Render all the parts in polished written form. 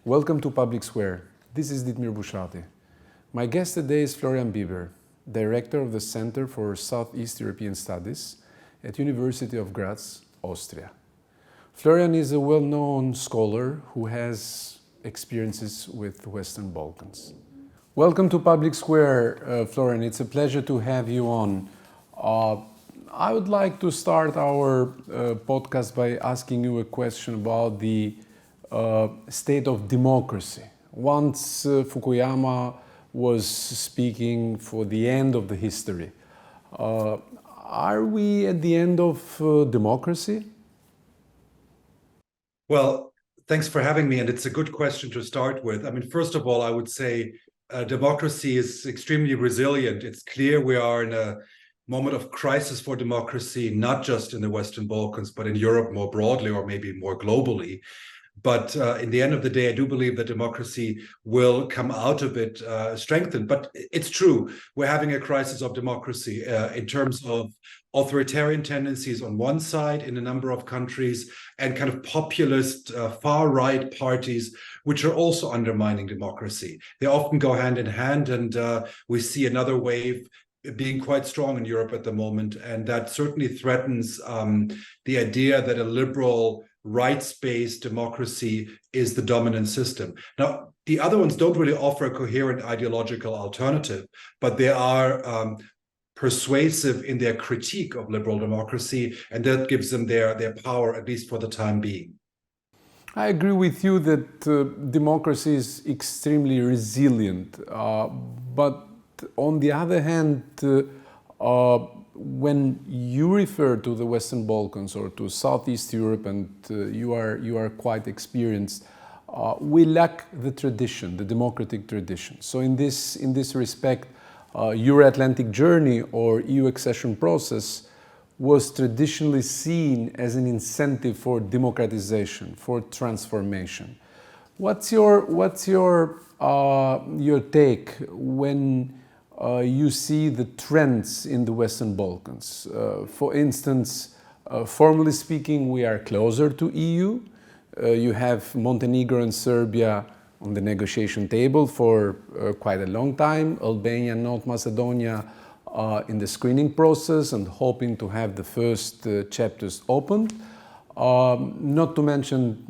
Welcome to Public Square. This is Ditmir Bushati. My guest today is Florian Bieber, Director of the Center for Southeast European Studies at University of Graz, Austria. Florian is a well-known scholar who has experiences with Western Balkans. Welcome to Public Square, Florian. It's a pleasure to have you on. I would like to start our podcast by asking you a question about the state of democracy. Once Fukuyama was speaking for the end of the history. Are we at the end of democracy? Well, thanks for having me, and it's a good question to start with. I mean, first of all, I would say democracy is extremely resilient. It's clear we are in a moment of crisis for democracy, not just in the Western Balkans, but in Europe more broadly, or maybe more globally. But in the end of the day, I do believe that democracy will come out of it strengthened. But it's true, we're having a crisis of democracy in terms of authoritarian tendencies on one side in a number of countries, and kind of populist far-right parties, which are also undermining democracy. They often go hand in hand, and we see another wave being quite strong in Europe at the moment. And that certainly threatens the idea that a liberal, rights-based democracy is the dominant system. Now, the other ones don't really offer a coherent ideological alternative, but they are persuasive in their critique of liberal democracy, and that gives them their power, at least for the time being. I agree with you that democracy is extremely resilient, but on the other hand, when you refer to the Western Balkans or to Southeast Europe, and you are quite experienced, we lack the tradition, the democratic tradition. So in this respect, Euro-Atlantic journey or EU accession process was traditionally seen as an incentive for democratization, for transformation. What's your take when you see the trends in the Western Balkans? For instance, formally speaking, we are closer to EU. You have Montenegro and Serbia on the negotiation table for quite a long time. Albania and North Macedonia in the screening process and hoping to have the first chapters opened. Not to mention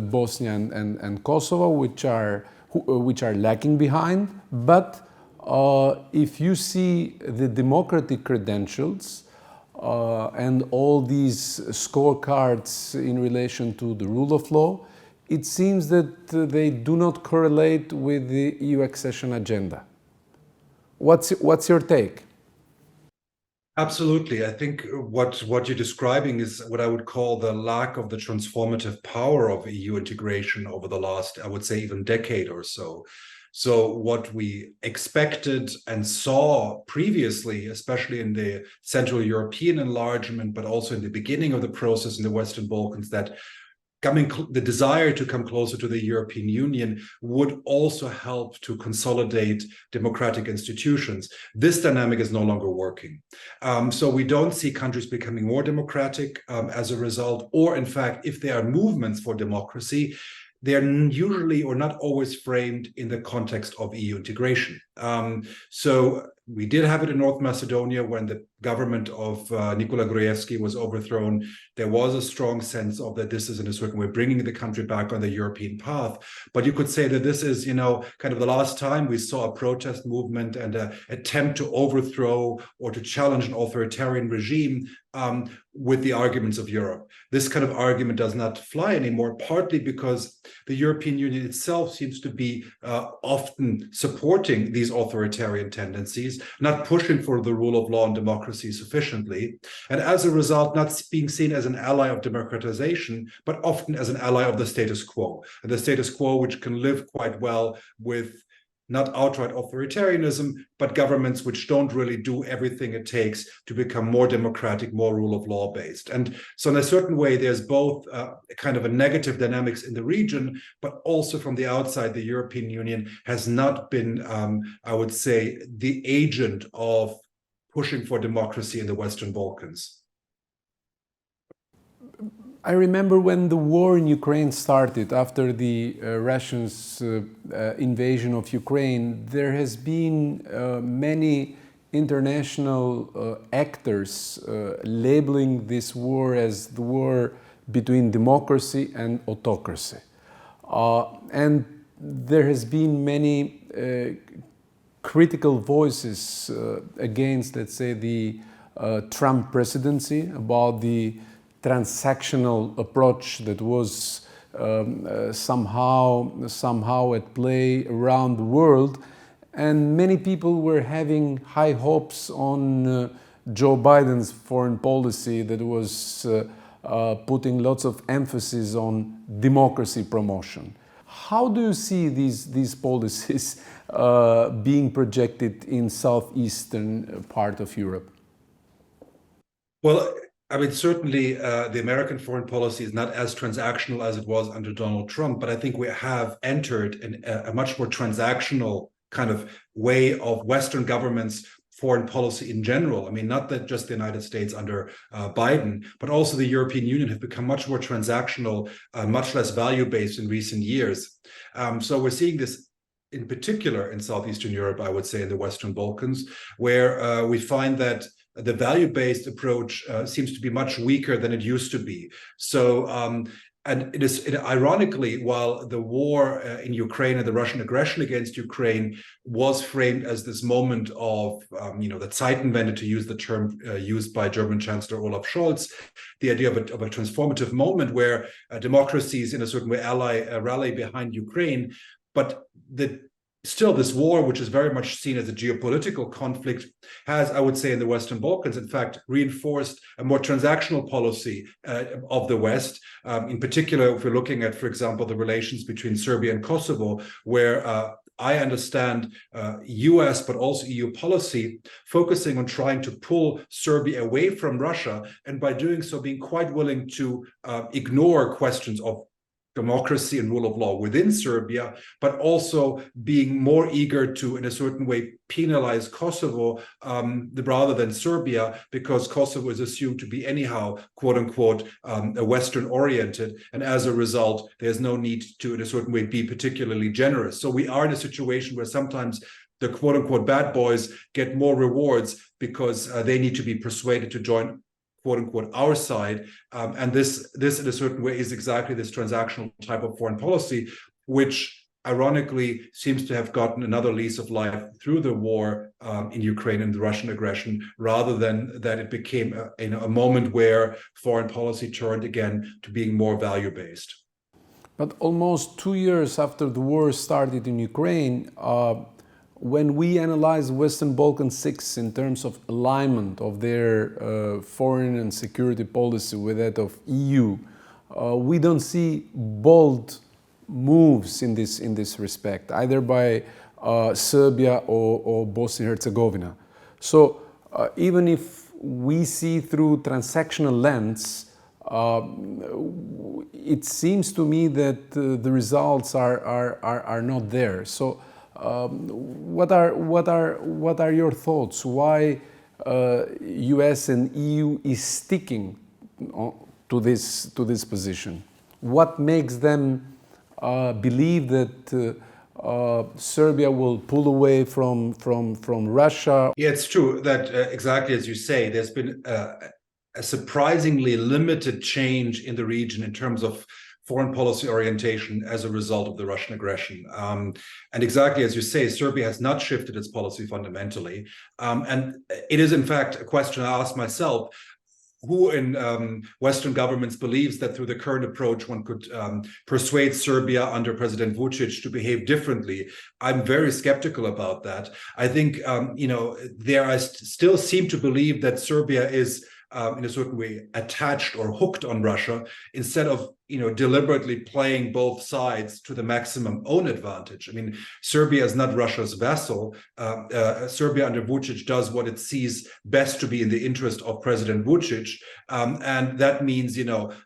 Bosnia and Kosovo, which are lacking behind. But if you see the democratic credentials and all these scorecards in relation to the rule of law, it seems that they do not correlate with the EU accession agenda. What's your take? Absolutely. I think what you're describing is what I would call the lack of the transformative power of EU integration over the last, I would say, even decade or so. So what we expected and saw previously, especially in the Central European enlargement, but also in the beginning of the process in the Western Balkans, that the desire to come closer to the European Union would also help to consolidate democratic institutions. This dynamic is no longer working. So we don't see countries becoming more democratic as a result, or in fact, if there are movements for democracy, they are usually or not always framed in the context of EU integration. So we did have it in North Macedonia when the government of Nikola Gruevski was overthrown. There was a strong sense of that this is in a certain way bringing the country back on the European path. But you could say that this is, kind of the last time we saw a protest movement and an attempt to overthrow or to challenge an authoritarian regime with the arguments of Europe. This kind of argument does not fly anymore, partly because the European Union itself seems to be often supporting these authoritarian tendencies, not pushing for the rule of law and democracy sufficiently, and as a result, not being seen as an ally of democratization, but often as an ally of the status quo. And the status quo, which can live quite well with not outright authoritarianism, but governments which don't really do everything it takes to become more democratic, more rule of law based. And so in a certain way, there's both kind of a negative dynamics in the region, but also from the outside, the European Union has not been, I would say, the agent of pushing for democracy in the Western Balkans. I remember when the war in Ukraine started, after the Russians' invasion of Ukraine, there has been many international actors labeling this war as the war between democracy and autocracy. And there has been many critical voices against, let's say, the Trump presidency, about the transactional approach that was somehow at play around the world. And many people were having high hopes on Joe Biden's foreign policy that was putting lots of emphasis on democracy promotion. How do you see these policies being projected in southeastern part of Europe? Well, I mean, certainly the American foreign policy is not as transactional as it was under Donald Trump, but I think we have entered in a much more transactional kind of way of Western governments' foreign policy in general. I mean, not that just the United States under Biden, but also the European Union have become much more transactional, much less value-based in recent years. So we're seeing this in particular in Southeastern Europe, I would say in the Western Balkans, where we find that the value-based approach seems to be much weaker than it used to be. So, and ironically, while the war in Ukraine and the Russian aggression against Ukraine was framed as this moment of, the Zeitenwende, to use the term used by German Chancellor Olaf Scholz, the idea of a transformative moment where democracies in a certain way rally behind Ukraine, but still, this war, which is very much seen as a geopolitical conflict, has, I would say, in the Western Balkans, in fact, reinforced a more transactional policy of the West. In particular, if we're looking at, for example, the relations between Serbia and Kosovo, where I understand US, but also EU policy, focusing on trying to pull Serbia away from Russia, and by doing so, being quite willing to ignore questions of democracy and rule of law within Serbia, but also being more eager to, in a certain way, penalize Kosovo rather than Serbia, because Kosovo is assumed to be anyhow, quote unquote, Western-oriented. And as a result, there's no need to, in a certain way, be particularly generous. So we are in a situation where sometimes the quote unquote bad boys get more rewards because they need to be persuaded to join quote unquote our side, and this in a certain way is exactly this transactional type of foreign policy, which ironically seems to have gotten another lease of life through the war in Ukraine and the Russian aggression, rather than that it became a moment where foreign policy turned again to being more value-based. But almost 2 years after the war started in Ukraine, when we analyze Western Balkan 6 in terms of alignment of their foreign and security policy with that of EU, we don't see bold moves in this respect, either by Serbia or Bosnia-Herzegovina. So even if we see through transactional lens, it seems to me that the results are not there. So what are your thoughts? Why US and EU is sticking to this position? What makes them believe that Serbia will pull away from Russia? Yeah, it's true that exactly as you say, there's been a surprisingly limited change in the region in terms of foreign policy orientation as a result of the Russian aggression. And exactly as you say, Serbia has not shifted its policy fundamentally. And it is, in fact, a question I ask myself: who in Western governments believes that through the current approach one could persuade Serbia under President Vučić to behave differently? I'm very skeptical about that. I think, I still seem to believe that Serbia is in a certain way attached or hooked on Russia, instead of deliberately playing both sides to the maximum own advantage. I mean, Serbia is not Russia's vassal. Serbia under Vučić does what it sees best to be in the interest of President Vučić, and that means,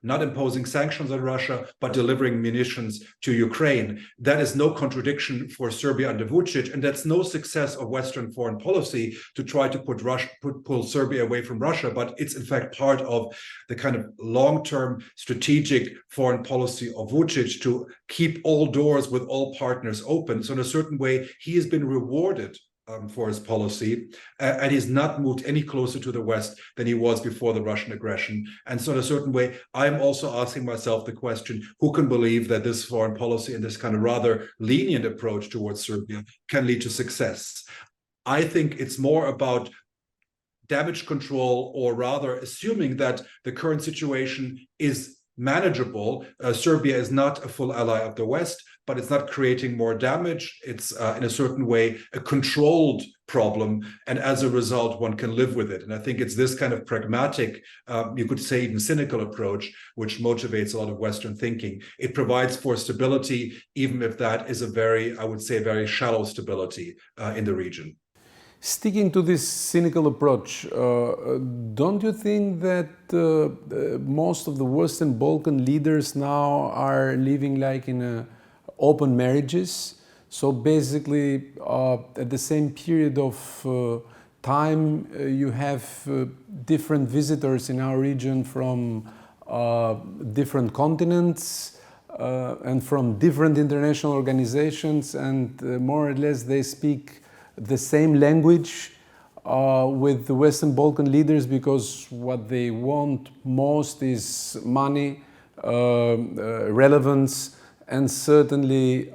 not imposing sanctions on Russia, but delivering munitions to Ukraine. That is no contradiction for Serbia under Vučić, and that's no success of Western foreign policy to try to pull Serbia away from Russia, but it's in fact part of the kind of long-term strategic foreign policy of Vučić to keep all doors with all partners open. So in a certain way, he has been rewarded for his policy, and he's not moved any closer to the West than he was before the Russian aggression. And so in a certain way, I'm also asking myself the question, who can believe that this foreign policy and this kind of rather lenient approach towards Serbia can lead to success? I think it's more about damage control, or rather assuming that the current situation is manageable. Serbia is not a full ally of the West, but it's not creating more damage. It's in a certain way a controlled problem, and as a result one can live with it. And I think it's this kind of pragmatic, you could say even cynical approach, which motivates a lot of Western thinking. It provides for stability, even if that is I would say very shallow stability in the region. Sticking to this cynical approach, don't you think that most of the Western Balkan leaders now are living like in open marriages? So basically, at the same period of time, you have different visitors in our region from different continents and from different international organizations, and more or less they speak the same language with the Western Balkan leaders, because what they want most is money, relevance, and certainly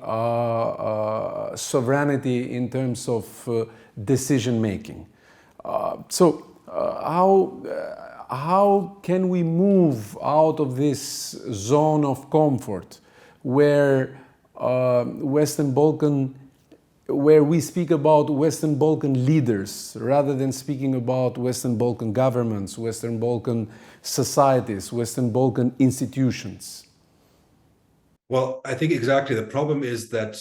sovereignty in terms of decision making. So how can we move out of this zone of comfort where where we speak about Western Balkan leaders rather than speaking about Western Balkan governments, Western Balkan societies, Western Balkan institutions? Well, I think exactly. The problem is that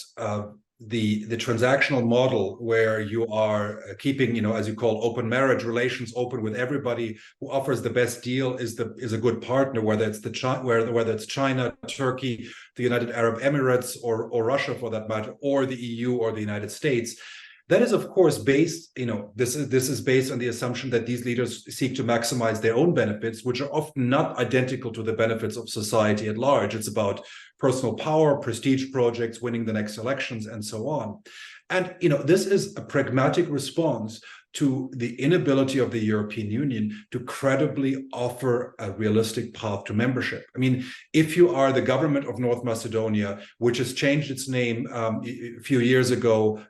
the transactional model, where you are keeping, as you call, open marriage relations open with everybody who offers the best deal, is a good partner, whether it's China, Turkey, the United Arab Emirates, or Russia for that matter, or the EU or the United States. That is, of course, based, this is based on the assumption that these leaders seek to maximize their own benefits, which are often not identical to the benefits of society at large. It's about personal power, prestige projects, winning the next elections, and so on. And, this is a pragmatic response to the inability of the European Union to credibly offer a realistic path to membership. I mean, if you are the government of North Macedonia, which has changed its name a few years ago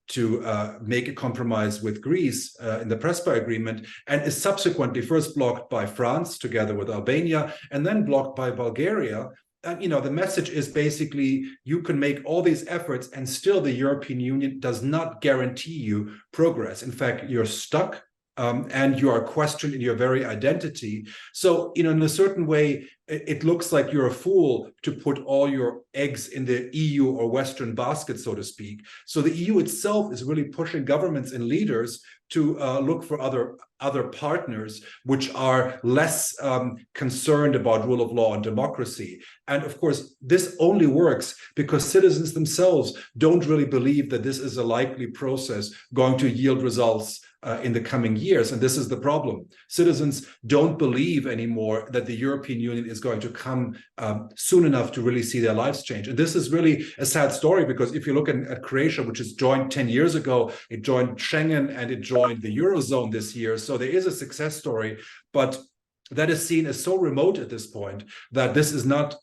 to make a compromise with Greece in the Prespa agreement, and is subsequently first blocked by France together with Albania, and then blocked by Bulgaria, the message is basically, you can make all these efforts and still the European Union does not guarantee you progress. In fact, you're stuck and you are questioned in your very identity. So, in a certain way, it looks like you're a fool to put all your eggs in the EU or Western basket, so to speak. So the EU itself is really pushing governments and leaders to look for other partners which are less concerned about rule of law and democracy. And of course, this only works because citizens themselves don't really believe that this is a likely process going to yield results in the coming years. And this is the problem. Citizens don't believe anymore that the European Union is going to come soon enough to really see their lives change. And this is really a sad story, because if you look at Croatia, which has joined 10 years ago, it joined Schengen and it joined the Eurozone this year. So there is a success story, but that is seen as so remote at this point that this is not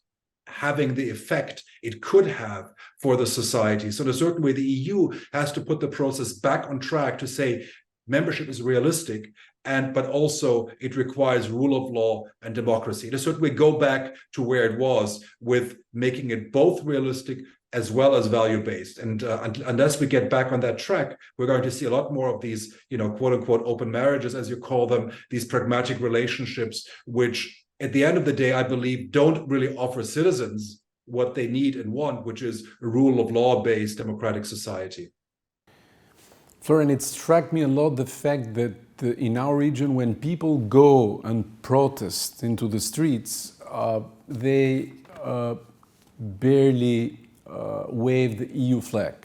having the effect it could have for the society. So in a certain way, the EU has to put the process back on track to say, membership is realistic, but also it requires rule of law and democracy. In a certain way, go back to where it was, with making it both realistic as well as value-based. And unless we get back on that track, we're going to see a lot more of these, quote unquote, open marriages, as you call them, these pragmatic relationships, which at the end of the day, I believe, don't really offer citizens what they need and want, which is a rule of law-based democratic society. Florian, it struck me a lot the fact that in our region, when people go and protest into the streets, they barely wave the EU flag.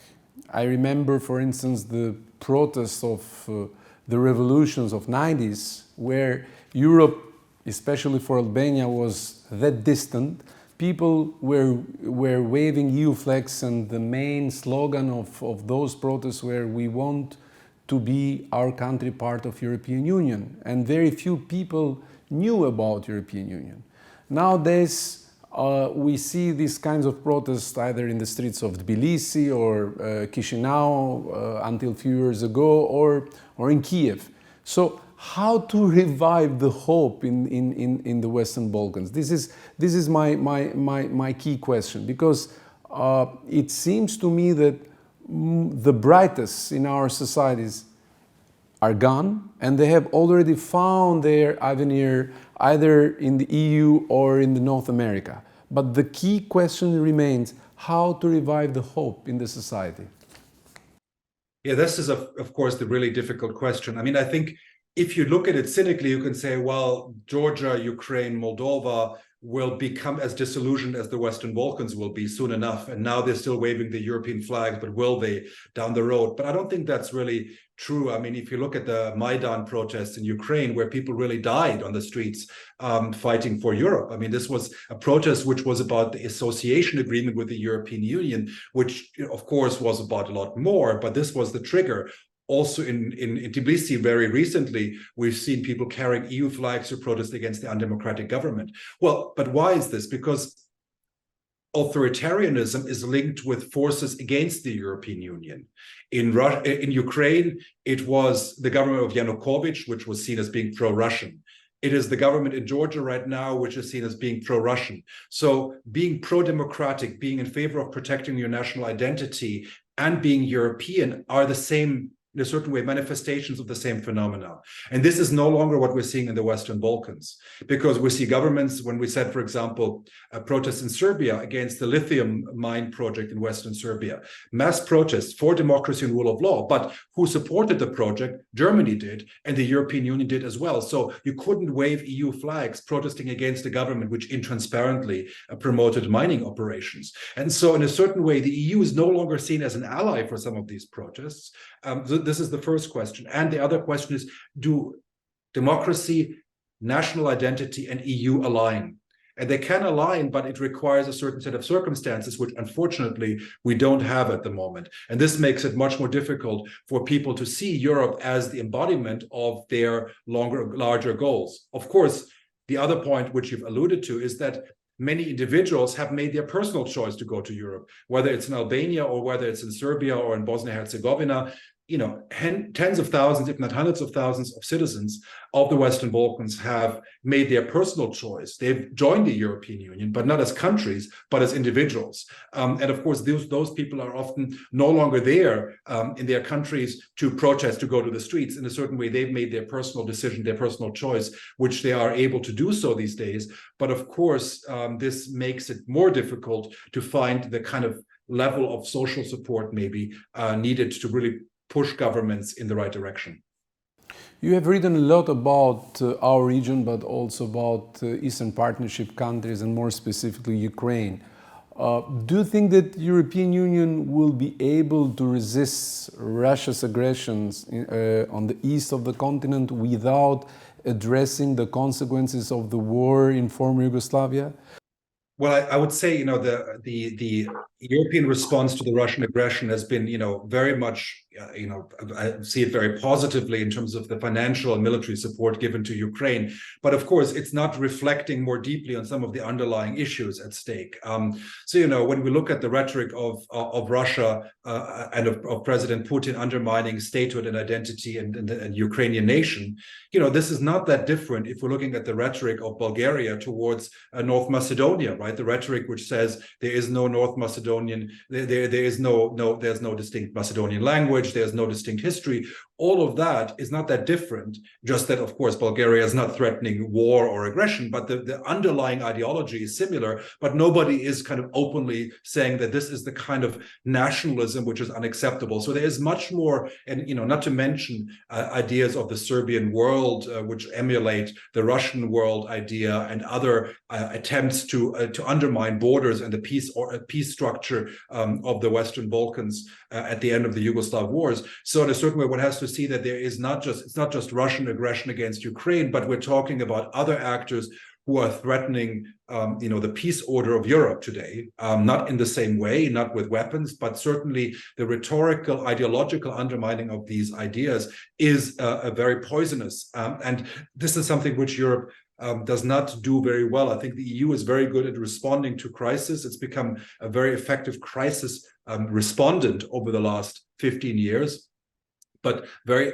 I remember, for instance, the protests of the revolutions of 90s, where Europe, especially for Albania, was that distant. People were waving EU flags, and the main slogan of those protests were, "We want to be our country part of European Union." And very few people knew about European Union. Nowadays, we see these kinds of protests either in the streets of Tbilisi or Chisinau until a few years ago, or in Kiev. So how to revive the hope in the Western Balkans? This is my key question, because it seems to me that the brightest in our societies are gone, and they have already found their avenue either in the EU or in the North America. But the key question remains how to revive the hope in the society. Yeah, this is, of course, the really difficult question. I mean, I think if you look at it cynically, you can say, well, Georgia, Ukraine, Moldova will become as disillusioned as the Western Balkans will be soon enough. And now they're still waving the European flags, but will they down the road? But I don't think that's really true. I mean, if you look at the Maidan protests in Ukraine, where people really died on the streets fighting for Europe. I mean, this was a protest which was about the association agreement with the European Union, which, of course, was about a lot more. But this was the trigger. Also in Tbilisi, very recently, we've seen people carrying EU flags to protest against the undemocratic government. Well, but why is this? Because authoritarianism is linked with forces against the European Union. In Ukraine, it was the government of Yanukovych, which was seen as being pro-Russian. It is the government in Georgia right now, which is seen as being pro-Russian. So being pro-democratic, being in favor of protecting your national identity, and being European are the same, in a certain way, manifestations of the same phenomena. And this is no longer what we're seeing in the Western Balkans, because we see governments, when we said, for example, protests in Serbia against the lithium mine project in Western Serbia, mass protests for democracy and rule of law, but who supported the project? Germany did, and the European Union did as well. So you couldn't wave EU flags protesting against a government which intransparently promoted mining operations. And so in a certain way, the EU is no longer seen as an ally for some of these protests. This is the first question. And the other question is, do democracy, national identity, and EU align? And they can align, but it requires a certain set of circumstances, which unfortunately we don't have at the moment. And this makes it much more difficult for people to see Europe as the embodiment of their larger goals. Of course, the other point which you've alluded to is that many individuals have made their personal choice to go to Europe, whether it's in Albania or whether it's in Serbia or in Bosnia-Herzegovina. You know, tens of thousands, if not hundreds of thousands of citizens of the Western Balkans have made their personal choice. They've joined the European Union, but not as countries, but as individuals. And of course, those people are often no longer there in their countries to protest, to go to the streets. In a certain way, they've made their personal decision, their personal choice, which they are able to do so these days. But of course, this makes it more difficult to find the kind of level of social support maybe needed to really push governments in the right direction. You have written a lot about our region, but also about Eastern Partnership countries, and more specifically Ukraine. Do you think that the European Union will be able to resist Russia's aggressions on the east of the continent without addressing the consequences of the war in former Yugoslavia? Well, I would say, the European response to the Russian aggression has been, very much, I see it very positively in terms of the financial and military support given to Ukraine. But of course, it's not reflecting more deeply on some of the underlying issues at stake. So, when we look at the rhetoric of Russia and of President Putin undermining statehood and identity and the Ukrainian nation, this is not that different if we're looking at the rhetoric of Bulgaria towards North Macedonia, right? The rhetoric which says there is no North Macedonian, there's no distinct Macedonian language, there's no distinct history. all of that is not that different, just that, of course, Bulgaria is not threatening war or aggression, but the underlying ideology is similar, but nobody is kind of openly saying that this is the kind of nationalism which is unacceptable. So there is much more, and not to mention ideas of the Serbian world, which emulate the Russian world idea, and other attempts to undermine borders and the peace structure of the Western Balkans at the end of the Yugoslav wars. So in a certain way, one has to see that it's not just Russian aggression against Ukraine, but we're talking about other actors who are threatening, the peace order of Europe today, not in the same way, not with weapons, but certainly the rhetorical, ideological undermining of these ideas is a very poisonous. And this is something which Europe does not do very well. I think the EU is very good at responding to crisis. It's become a very effective crisis respondent over the last 15 years, but very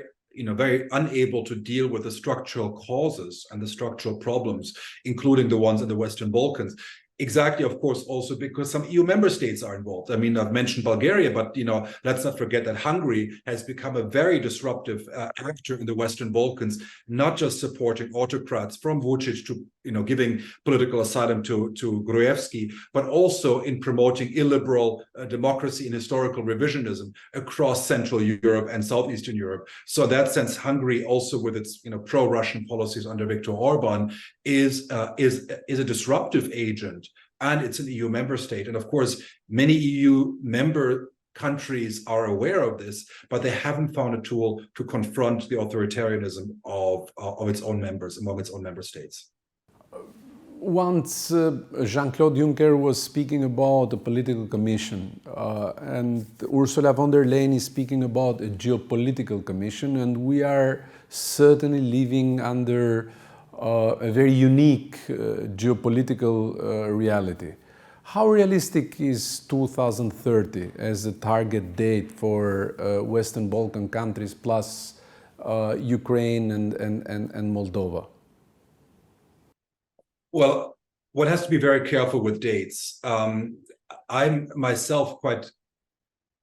unable to deal with the structural causes and the structural problems, including the ones in the Western Balkans. Exactly, of course, also because some EU member states are involved. I mean, I've mentioned Bulgaria, but let's not forget that Hungary has become a very disruptive actor in the Western Balkans, not just supporting autocrats from Vučić to giving political asylum to Gruevski, but also in promoting illiberal democracy and historical revisionism across Central Europe and Southeastern Europe. So in that sense, Hungary, also with its pro-Russian policies under Viktor Orban, is a disruptive agent, and it's an EU member state. And of course, many EU member countries are aware of this, but they haven't found a tool to confront the authoritarianism of its own members, among its own member states. Once Jean-Claude Juncker was speaking about a political commission, and Ursula von der Leyen is speaking about a geopolitical commission, and we are certainly living under a very unique geopolitical reality. How realistic is 2030 as a target date for Western Balkan countries plus Ukraine and Moldova? Well, one has to be very careful with dates. I'm myself quite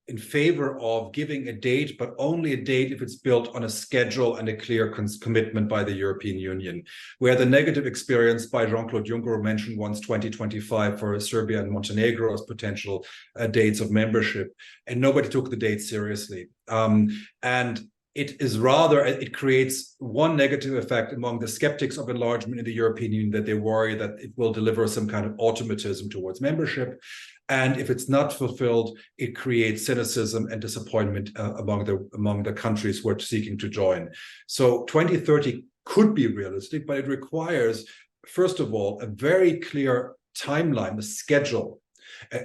in favor of giving a date, but only a date if it's built on a schedule and a clear commitment by the European Union. We had a negative experience by Jean-Claude Juncker, mentioned once 2025 for Serbia and Montenegro as potential dates of membership, and nobody took the date seriously. And it creates one negative effect among the skeptics of enlargement in the European Union, that they worry that it will deliver some kind of automatism towards membership. And if it's not fulfilled, it creates cynicism and disappointment among the countries who are seeking to join. So 2030 could be realistic, but it requires, first of all, a very clear timeline, a schedule,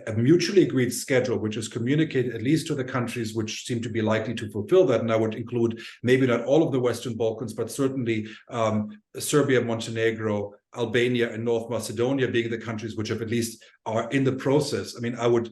a mutually agreed schedule, which is communicated at least to the countries which seem to be likely to fulfill that. And I would include maybe not all of the Western Balkans, but certainly Serbia, Montenegro, Albania, and North Macedonia being the countries which have at least are in the process. I mean, I would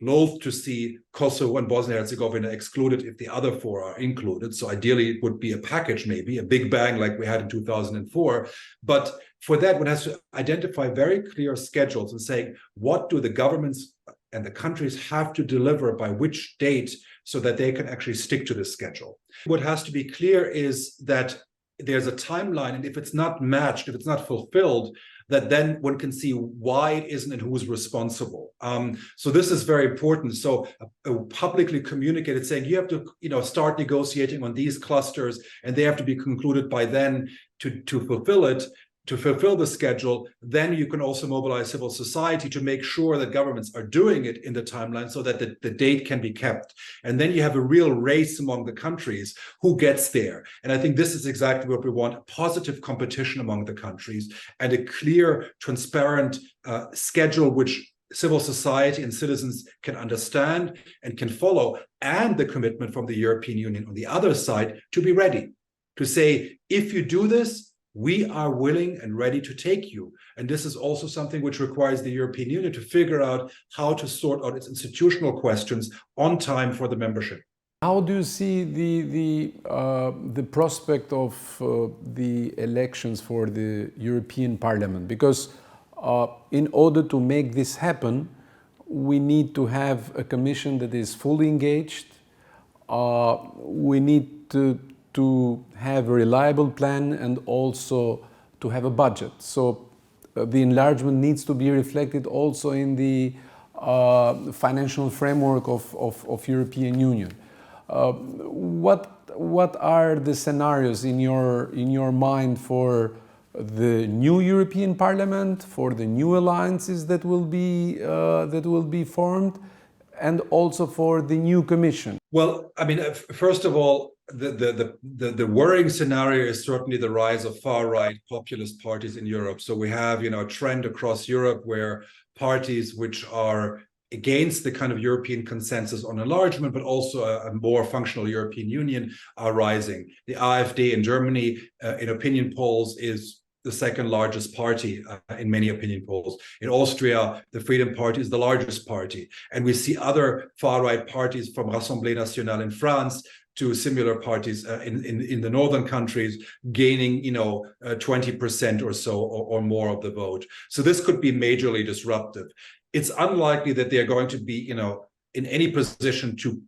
loathe to see Kosovo and Bosnia and Herzegovina excluded if the other four are included. So ideally, it would be a package, maybe a big bang like we had in 2004. But for that, one has to identify very clear schedules and say, what do the governments and the countries have to deliver by which date so that they can actually stick to this schedule. What has to be clear is that there's a timeline, and if it's not matched, if it's not fulfilled, that then one can see why it isn't and who's responsible. So this is very important. So publicly communicated, saying you have to, start negotiating on these clusters, and they have to be concluded by then to fulfill it. To fulfill the schedule, then you can also mobilize civil society to make sure that governments are doing it in the timeline so that the date can be kept. And then you have a real race among the countries who gets there. And I think this is exactly what we want, a positive competition among the countries and a clear, transparent schedule which civil society and citizens can understand and can follow, and the commitment from the European Union on the other side to be ready, to say, if you do this, we are willing and ready to take you. And this is also something which requires the European Union to figure out how to sort out its institutional questions on time for the membership. How do you see the prospect of the elections for the European Parliament? Because in order to make this happen, we need to have a commission that is fully engaged, we need to have a reliable plan and also to have a budget. So the enlargement needs to be reflected also in the financial framework of European Union. What are the scenarios in your mind for the new European Parliament, for the new alliances that will be formed, and also for the new Commission? Well, I mean, first of all, the worrying scenario is certainly the rise of far-right populist parties in Europe. So we have, a trend across Europe where parties which are against the kind of European consensus on enlargement, but also a more functional European Union are rising. The AfD in Germany, in opinion polls, is the second largest party in many opinion polls. In Austria, the Freedom Party is the largest party. And we see other far-right parties, from Rassemblement National in France to similar parties in the northern countries, gaining 20% or so or more of the vote. So this could be majorly disruptive. It's unlikely that they are going to be in any position to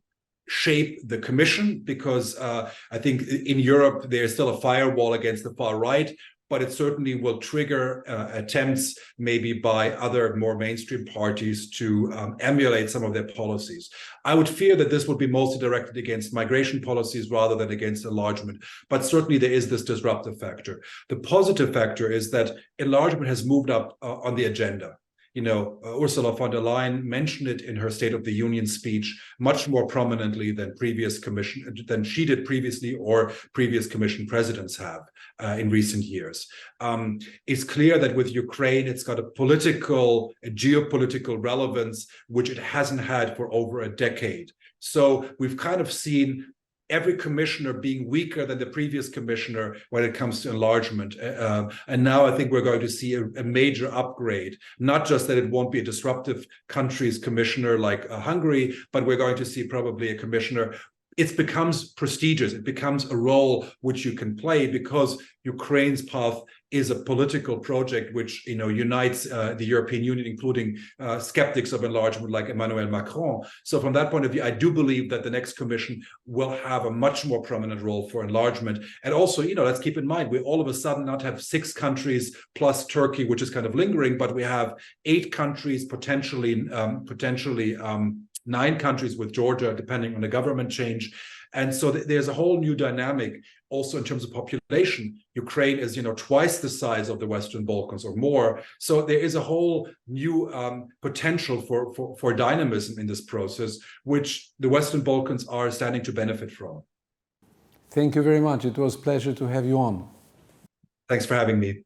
shape the Commission, because I think in Europe there's still a firewall against the far right, but it certainly will trigger attempts maybe by other more mainstream parties to emulate some of their policies. I would fear that this would be mostly directed against migration policies rather than against enlargement, but certainly there is this disruptive factor. The positive factor is that enlargement has moved up on the agenda. Ursula von der Leyen mentioned it in her State of the Union speech much more prominently than she did previously, or previous Commission presidents have in recent years. It's clear that with Ukraine, it's got a geopolitical relevance, which it hasn't had for over a decade. So we've kind of seen every commissioner being weaker than the previous commissioner when it comes to enlargement. And now I think we're going to see a major upgrade, not just that it won't be a disruptive country's commissioner like Hungary, but we're going to see probably a commissioner. It becomes prestigious. It becomes a role which you can play, because Ukraine's path is a political project which unites the European Union, including skeptics of enlargement like Emmanuel Macron. So from that point of view, I do believe that the next Commission will have a much more prominent role for enlargement. And also, let's keep in mind, we all of a sudden not have 6 countries plus Turkey, which is kind of lingering, but we have 8 countries, potentially 9 countries with Georgia, depending on the government change. And so there's a whole new dynamic also in terms of population. Ukraine is, twice the size of the Western Balkans or more. So there is a whole new potential for dynamism in this process, which the Western Balkans are standing to benefit from. Thank you very much. It was a pleasure to have you on. Thanks for having me.